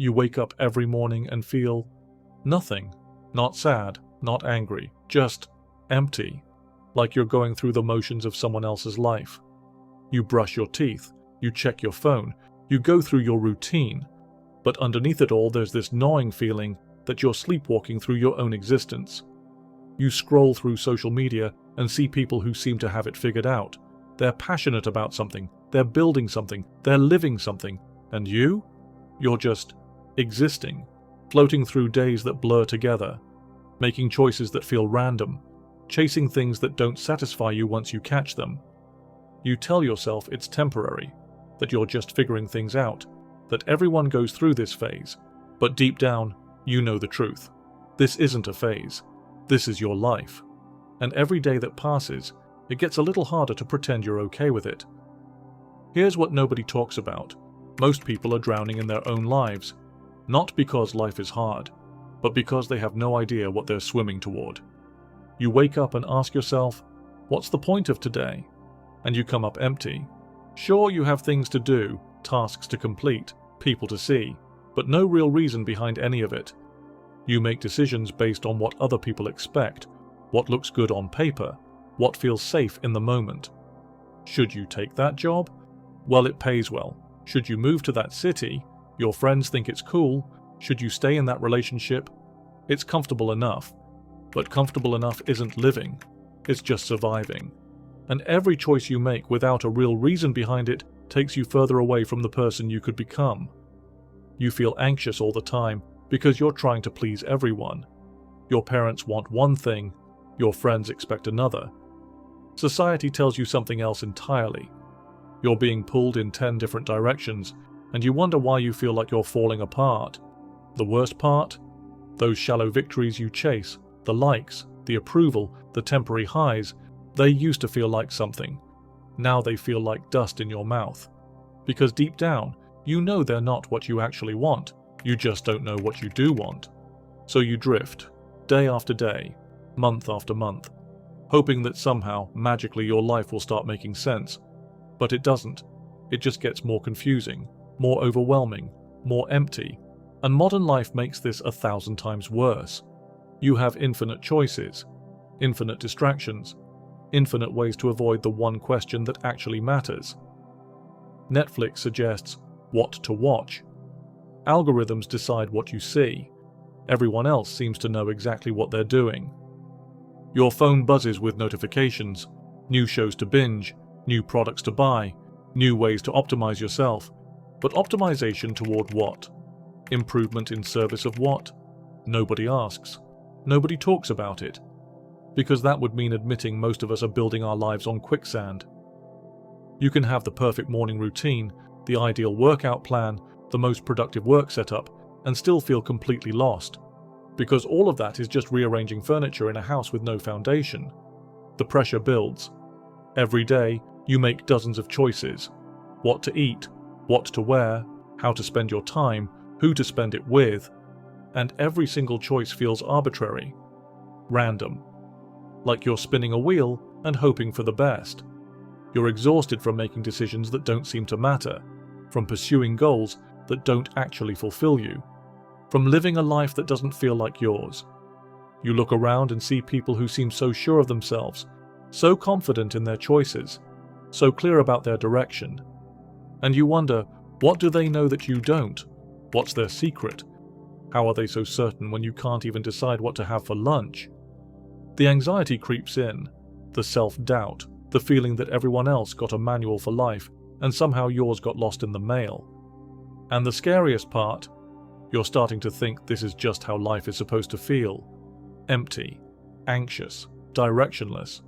You wake up every morning and feel nothing. Not sad, not angry, just empty, like you're going through the motions of someone else's life. You brush your teeth, you check your phone, you go through your routine, but underneath it all there's this gnawing feeling that you're sleepwalking through your own existence. You scroll through social media and see people who seem to have it figured out. They're passionate about something, they're building something, they're living something, and you're just existing, floating through days that blur together, making choices that feel random, chasing things that don't satisfy you once you catch them. You tell yourself it's temporary, that you're just figuring things out, that everyone goes through this phase, but deep down, you know the truth. This isn't a phase. This is your life. And every day that passes, it gets a little harder to pretend you're okay with it. Here's what nobody talks about. Most people are drowning in their own lives, not because life is hard, but because they have no idea what they're swimming toward. You wake up and ask yourself, what's the point of today? And you come up empty. Sure, you have things to do, tasks to complete, people to see, but no real reason behind any of it. You make decisions based on what other people expect, what looks good on paper, what feels safe in the moment. Should you take that job? Well, it pays well. Should you move to that city? Your friends think it's cool. Should you stay in that relationship? It's comfortable enough. But comfortable enough isn't living. It's just surviving. And every choice you make without a real reason behind it takes you further away from the person you could become. You feel anxious all the time because you're trying to please everyone. Your parents want one thing, your friends expect another. Society tells you something else entirely. You're being pulled in 10 different directions, and you wonder why you feel like you're falling apart. The worst part? Those shallow victories you chase, the likes, the approval, the temporary highs, they used to feel like something. Now they feel like dust in your mouth. Because deep down, you know they're not what you actually want. You just don't know what you do want. So you drift, day after day, month after month, hoping that somehow, magically, your life will start making sense. But it doesn't. It just gets more confusing, more overwhelming, more empty. And modern life makes this 1,000 times worse. You have infinite choices, infinite distractions, infinite ways to avoid the one question that actually matters. Netflix suggests what to watch. Algorithms decide what you see. Everyone else seems to know exactly what they're doing. Your phone buzzes with notifications, new shows to binge, new products to buy, new ways to optimize yourself. But optimization toward what? Improvement in service of what? Nobody asks. Nobody talks about it. Because that would mean admitting most of us are building our lives on quicksand. You can have the perfect morning routine, the ideal workout plan, the most productive work setup, and still feel completely lost. Because all of that is just rearranging furniture in a house with no foundation. The pressure builds. Every day, you make dozens of choices. What to eat, what to wear, how to spend your time, who to spend it with. And every single choice feels arbitrary. Random. Like you're spinning a wheel and hoping for the best. You're exhausted from making decisions that don't seem to matter, from pursuing goals that don't actually fulfill you, from living a life that doesn't feel like yours. You look around and see people who seem so sure of themselves, so confident in their choices, so clear about their direction. And you wonder, what do they know that you don't? What's their secret? How are they so certain when you can't even decide what to have for lunch? The anxiety creeps in, the self-doubt, the feeling that everyone else got a manual for life and somehow yours got lost in the mail. And the scariest part, you're starting to think this is just how life is supposed to feel. Empty, anxious, directionless.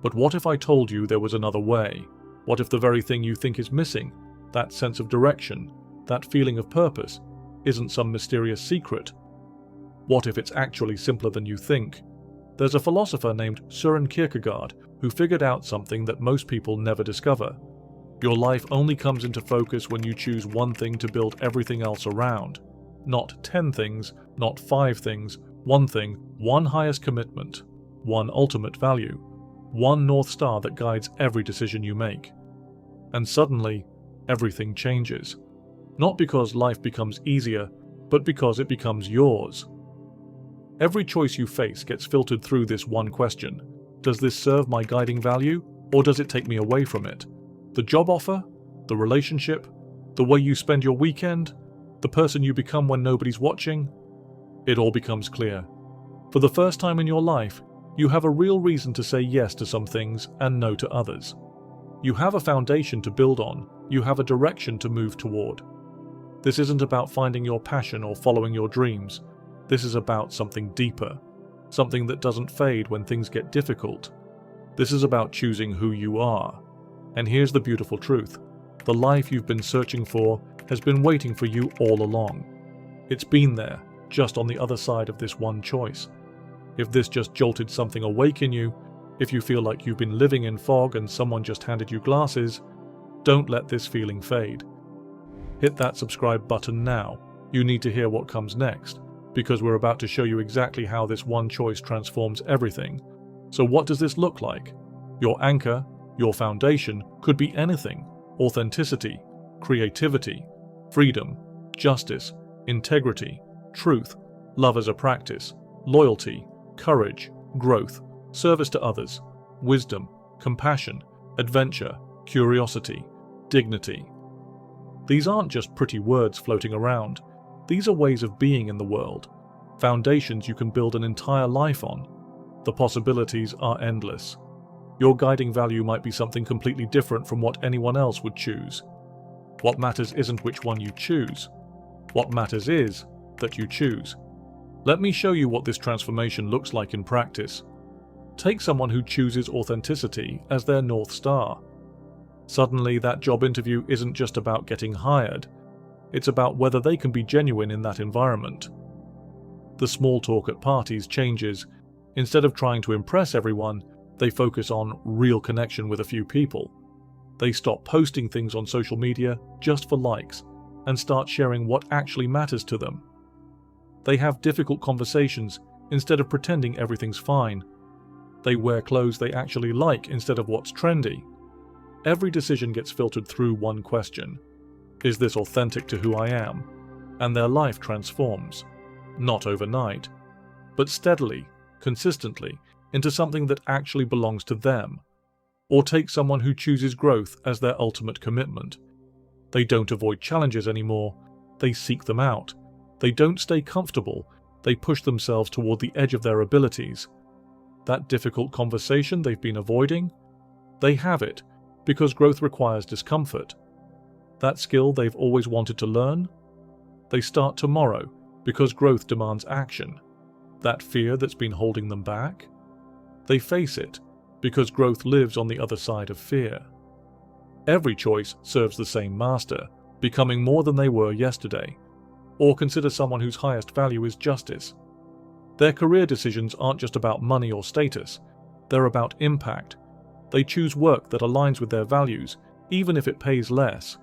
But what if I told you there was another way? What if the very thing you think is missing, that sense of direction, that feeling of purpose, isn't some mysterious secret? What if it's actually simpler than you think? There's a philosopher named Søren Kierkegaard who figured out something that most people never discover. Your life only comes into focus when you choose one thing to build everything else around. Not 10 things, not 5 things, one thing, one highest commitment, one ultimate value, one North Star that guides every decision you make. And suddenly, everything changes. Not because life becomes easier, but because it becomes yours. Every choice you face gets filtered through this one question. Does this serve my guiding value, or does it take me away from it? The job offer? The relationship? The way you spend your weekend? The person you become when nobody's watching? It all becomes clear. For the first time in your life, you have a real reason to say yes to some things and no to others. You have a foundation to build on. You have a direction to move toward. This isn't about finding your passion or following your dreams. This is about something deeper, something that doesn't fade when things get difficult. This is about choosing who you are. And here's the beautiful truth. The life you've been searching for has been waiting for you all along. It's been there, just on the other side of this one choice. If this just jolted something awake in you, if you feel like you've been living in fog and someone just handed you glasses, don't let this feeling fade. Hit that subscribe button now. You need to hear what comes next, because we're about to show you exactly how this one choice transforms everything. So what does this look like? Your anchor, your foundation, could be anything. Authenticity, creativity, freedom, justice, integrity, truth, love as a practice, loyalty, courage, growth, service to others, wisdom, compassion, adventure, curiosity, dignity. These aren't just pretty words floating around. These are ways of being in the world, foundations you can build an entire life on. The possibilities are endless. Your guiding value might be something completely different from what anyone else would choose. What matters isn't which one you choose. What matters is that you choose. Let me show you what this transformation looks like in practice. Take someone who chooses authenticity as their North Star. Suddenly, that job interview isn't just about getting hired. It's about whether they can be genuine in that environment. The small talk at parties changes. Instead of trying to impress everyone, they focus on real connection with a few people. They stop posting things on social media just for likes and start sharing what actually matters to them. They have difficult conversations instead of pretending everything's fine. They wear clothes they actually like instead of what's trendy. Every decision gets filtered through one question. Is this authentic to who I am? And their life transforms. Not overnight, but steadily, consistently, into something that actually belongs to them. Or take someone who chooses growth as their ultimate commitment. They don't avoid challenges anymore, they seek them out. They don't stay comfortable, they push themselves toward the edge of their abilities. That difficult conversation they've been avoiding? They have it, because growth requires discomfort. That skill they've always wanted to learn? They start tomorrow, because growth demands action. That fear that's been holding them back? They face it, because growth lives on the other side of fear. Every choice serves the same master, becoming more than they were yesterday. Or consider someone whose highest value is justice. Their career decisions aren't just about money or status, they're about impact. They choose work that aligns with their values, even if it pays less.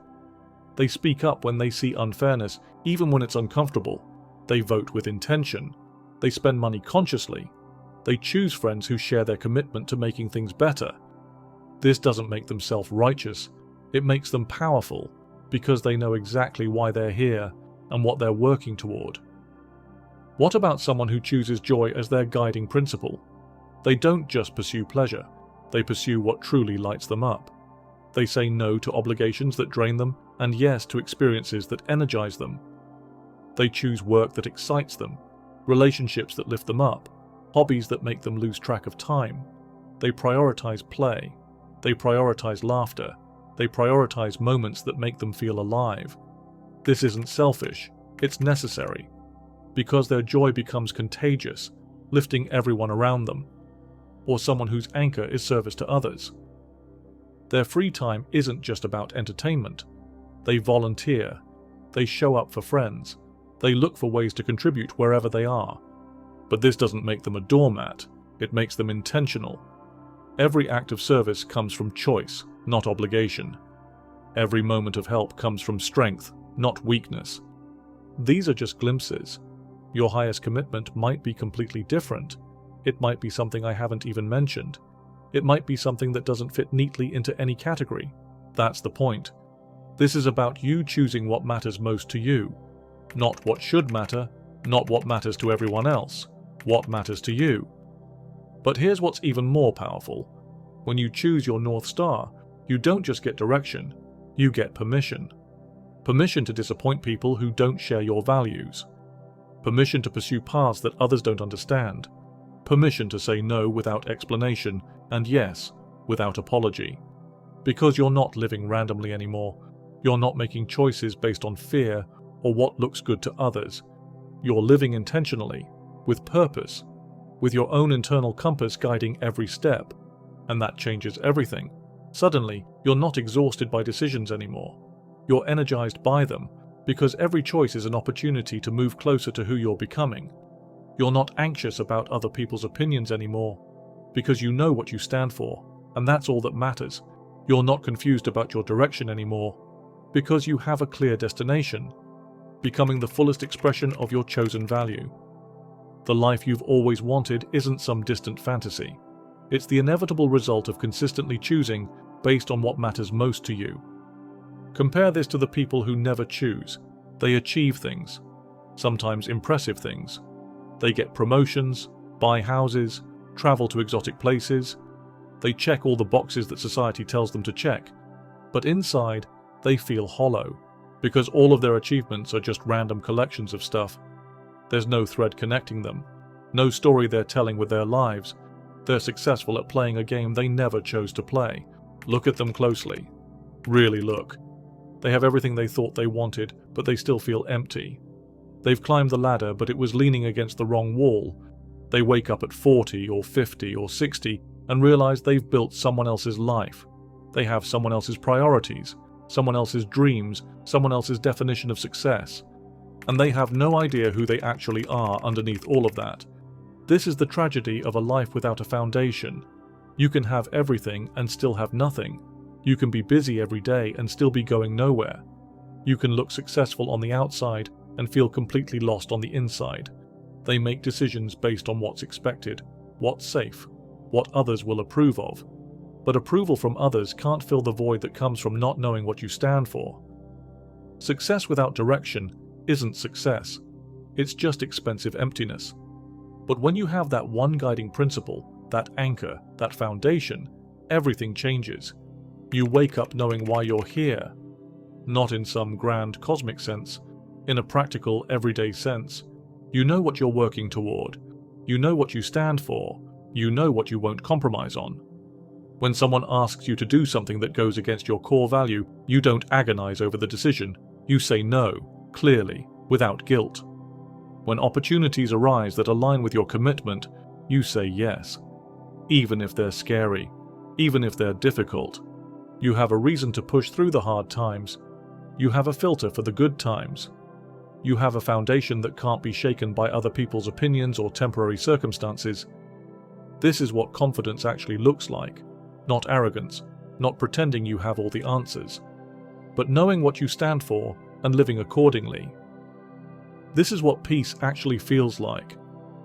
They speak up when they see unfairness, even when it's uncomfortable. They vote with intention. They spend money consciously. They choose friends who share their commitment to making things better. This doesn't make them self-righteous. It makes them powerful, because they know exactly why they're here and what they're working toward. What about someone who chooses joy as their guiding principle? They don't just pursue pleasure. They pursue what truly lights them up. They say no to obligations that drain them and yes to experiences that energize them. They choose work that excites them, relationships that lift them up, hobbies that make them lose track of time. They prioritize play. They prioritize laughter. They prioritize moments that make them feel alive. This isn't selfish, it's necessary, because their joy becomes contagious, lifting everyone around them, or someone whose anchor is service to others. Their free time isn't just about entertainment. They volunteer. They show up for friends. They look for ways to contribute wherever they are. But this doesn't make them a doormat. It makes them intentional. Every act of service comes from choice, not obligation. Every moment of help comes from strength, not weakness. These are just glimpses. Your highest commitment might be completely different. It might be something I haven't even mentioned. It might be something that doesn't fit neatly into any category. That's the point. This is about you choosing what matters most to you. Not what should matter, not what matters to everyone else, what matters to you. But here's what's even more powerful. When you choose your North Star, you don't just get direction, you get permission. Permission to disappoint people who don't share your values. Permission to pursue paths that others don't understand. Permission to say no without explanation, and yes, without apology. Because you're not living randomly anymore. You're not making choices based on fear or what looks good to others. You're living intentionally, with purpose, with your own internal compass guiding every step. And that changes everything. Suddenly, you're not exhausted by decisions anymore. You're energized by them, because every choice is an opportunity to move closer to who you're becoming. You're not anxious about other people's opinions anymore, because you know what you stand for, and that's all that matters. You're not confused about your direction anymore, because you have a clear destination, becoming the fullest expression of your chosen value. The life you've always wanted isn't some distant fantasy. It's the inevitable result of consistently choosing based on what matters most to you. Compare this to the people who never choose. They achieve things, sometimes impressive things. They get promotions, buy houses, travel to exotic places. They check all the boxes that society tells them to check. But inside, they feel hollow, because all of their achievements are just random collections of stuff. There's no thread connecting them, no story they're telling with their lives. They're successful at playing a game they never chose to play. Look at them closely. Really look. They have everything they thought they wanted, but they still feel empty. They've climbed the ladder, but it was leaning against the wrong wall. They wake up at 40 or 50 or 60 and realize they've built someone else's life. They have someone else's priorities, someone else's dreams, someone else's definition of success. And they have no idea who they actually are underneath all of that. This is the tragedy of a life without a foundation. You can have everything and still have nothing. You can be busy every day and still be going nowhere. You can look successful on the outside and feel completely lost on the inside. They make decisions based on what's expected, what's safe, what others will approve of. But approval from others can't fill the void that comes from not knowing what you stand for. Success without direction isn't success. It's just expensive emptiness. But when you have that one guiding principle, that anchor, that foundation, everything changes. You wake up knowing why you're here. Not in some grand cosmic sense, in a practical, everyday sense. You know what you're working toward. You know what you stand for. You know what you won't compromise on. When someone asks you to do something that goes against your core value, you don't agonize over the decision. You say no, clearly, without guilt. When opportunities arise that align with your commitment, you say yes. Even if they're scary, even if they're difficult. You have a reason to push through the hard times. You have a filter for the good times. You have a foundation that can't be shaken by other people's opinions or temporary circumstances. This is what confidence actually looks like. Not arrogance, not pretending you have all the answers, but knowing what you stand for and living accordingly. This is what peace actually feels like.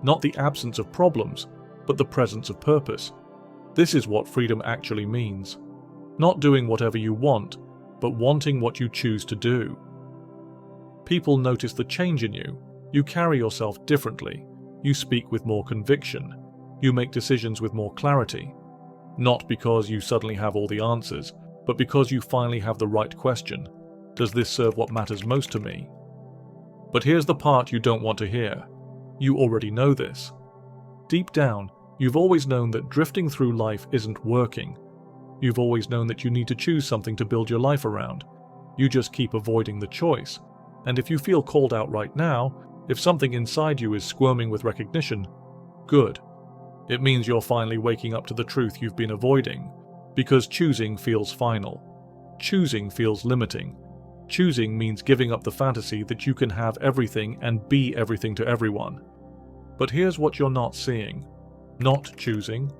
Not the absence of problems, but the presence of purpose. This is what freedom actually means. Not doing whatever you want, but wanting what you choose to do. People notice the change in you. You carry yourself differently. You speak with more conviction. You make decisions with more clarity. Not because you suddenly have all the answers, but because you finally have the right question. Does this serve what matters most to me? But here's the part you don't want to hear. You already know this. Deep down, you've always known that drifting through life isn't working. You've always known that you need to choose something to build your life around. You just keep avoiding the choice. And if you feel called out right now, if something inside you is squirming with recognition, good. It means you're finally waking up to the truth you've been avoiding. Because choosing feels final. Choosing feels limiting. Choosing means giving up the fantasy that you can have everything and be everything to everyone. But here's what you're not seeing. Not choosing.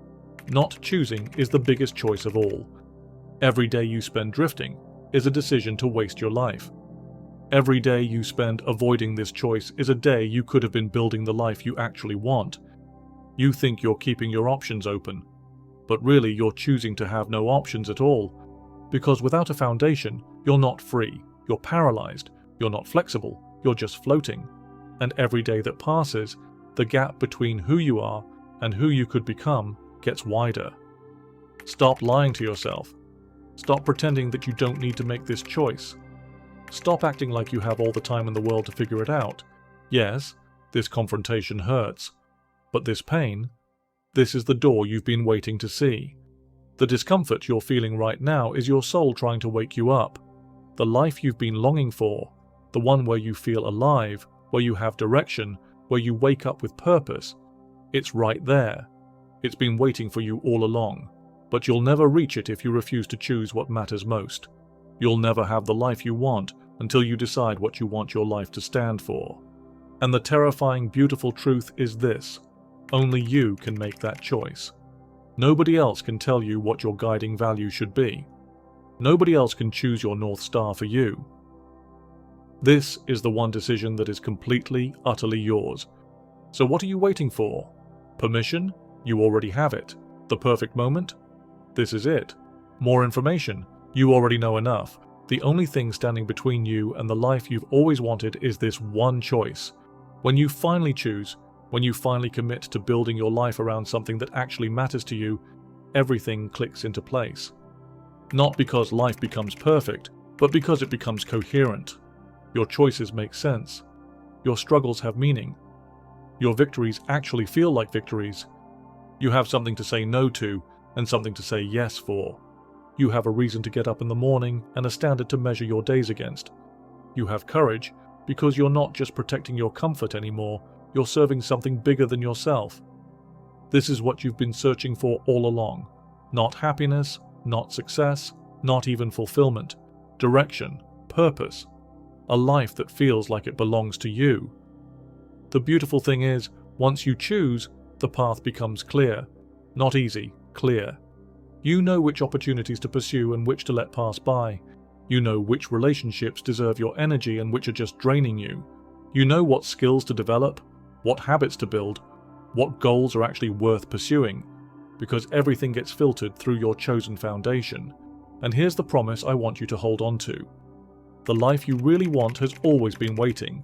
Not choosing is the biggest choice of all. Every day you spend drifting is a decision to waste your life. Every day you spend avoiding this choice is a day you could have been building the life you actually want. You think you're keeping your options open, but really you're choosing to have no options at all. Because without a foundation, you're not free, you're paralyzed, you're not flexible, you're just floating. And every day that passes, the gap between who you are and who you could become gets wider. Stop lying to yourself. Stop pretending that you don't need to make this choice. Stop acting like you have all the time in the world to figure it out. Yes, this confrontation hurts. But this pain, this is the door you've been waiting to see. The discomfort you're feeling right now is your soul trying to wake you up. The life you've been longing for, the one where you feel alive, where you have direction, where you wake up with purpose, it's right there. It's been waiting for you all along. But you'll never reach it if you refuse to choose what matters most. You'll never have the life you want until you decide what you want your life to stand for. And the terrifying, beautiful truth is this: only you can make that choice. Nobody else can tell you what your guiding value should be. Nobody else can choose your North Star for you. This is the one decision that is completely, utterly yours. So what are you waiting for? Permission? You already have it. The perfect moment? This is it. More information? You already know enough. The only thing standing between you and the life you've always wanted is this one choice. When you finally choose, when you finally commit to building your life around something that actually matters to you, everything clicks into place. Not because life becomes perfect, but because it becomes coherent. Your choices make sense. Your struggles have meaning. Your victories actually feel like victories. You have something to say no to and something to say yes for. You have a reason to get up in the morning and a standard to measure your days against. You have courage because you're not just protecting your comfort anymore, you're serving something bigger than yourself. This is what you've been searching for all along. Not happiness, not success, not even fulfillment. Direction, purpose. A life that feels like it belongs to you. The beautiful thing is, once you choose, the path becomes clear. Not easy, clear. You know which opportunities to pursue and which to let pass by. You know which relationships deserve your energy and which are just draining you. You know what skills to develop, what habits to build, what goals are actually worth pursuing, because everything gets filtered through your chosen foundation. And here's the promise I want you to hold on to. The life you really want has always been waiting.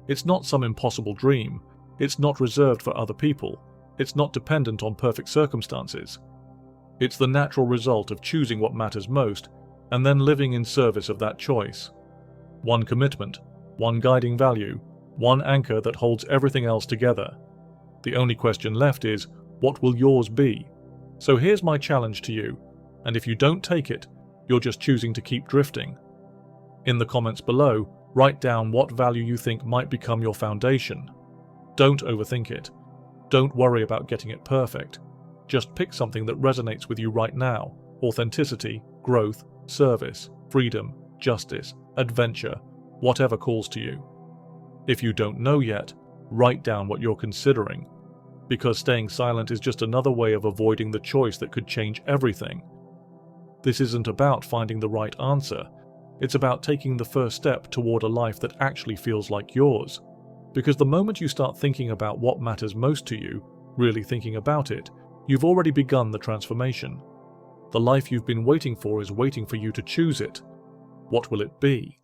It's not some impossible dream. It's not reserved for other people. It's not dependent on perfect circumstances. It's the natural result of choosing what matters most and then living in service of that choice. One commitment, one guiding value, one anchor that holds everything else together. The only question left is, what will yours be? So here's my challenge to you, and if you don't take it, you're just choosing to keep drifting. In the comments below, write down what value you think might become your foundation. Don't overthink it. Don't worry about getting it perfect. Just pick something that resonates with you right now. Authenticity, growth, service, freedom, justice, adventure, whatever calls to you. If you don't know yet, write down what you're considering. Because staying silent is just another way of avoiding the choice that could change everything. This isn't about finding the right answer. It's about taking the first step toward a life that actually feels like yours. Because the moment you start thinking about what matters most to you, really thinking about it, you've already begun the transformation. The life you've been waiting for is waiting for you to choose it. What will it be?